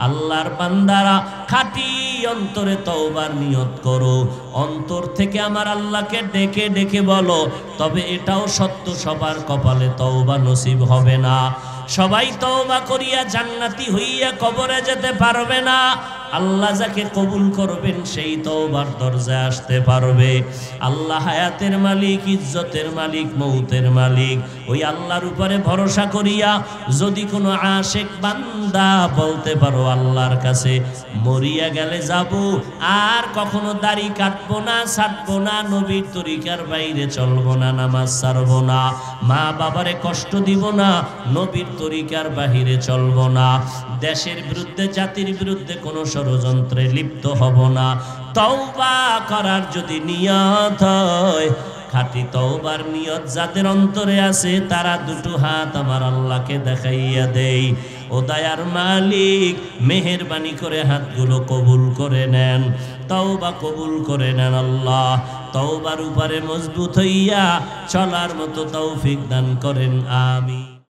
আল্লাহর বান্দারা খাঁটি অন্তরে তওবার নিয়ত করো, অন্তর থেকে আমার আল্লাহকে ডেকে ডেকে বলো। তবে এটাও সত্য, সবার কপালে তওবা নসিব হবে না, সবাই তওবা করিয়া জান্নাতি হইয়া কবরে যেতে পারবে না। আল্লাহ যাকে কবুল করবেন সেই তওবার দরজায় আসতে পারবে। আল্লাহ হায়াতের মালিক, ইজ্জতের মালিক, মৌতের মালিক। ওই আল্লাহর উপরে ভরসা করিয়া যদি কোনো আশেক বান্দা বলতে পারো আল্লাহর কাছে মরিয়া গেলে যাব, আর কখনো দাড়ি কাটবো না, ছাড়বো না, নবীর তরিকার বাইরে চলবো না, নামাজ ছাড়বো না, মা বাবারে কষ্ট দিব না, নবীর তরিকার বাহিরে চলবো না, দেশের বিরুদ্ধে জাতির বিরুদ্ধে কোনো ষড়যন্ত্রে লিপ্ত হব না। তওবা করার যদি নিয়ত হয়, খাঁটি তওবার নিয়ত যাদের অন্তরে আছে, তারা দুটো হাত আমার আল্লাহকে দেখাইয়া দেই, ও দয়ার মালিক মেহেরবানি করে হাতগুলো কবুল করে নেন, তওবা কবুল করে নেন আল্লাহ। তওবার উপরে মজবুত হইয়া চলার মতো তৌফিক দান করেন, আমিন।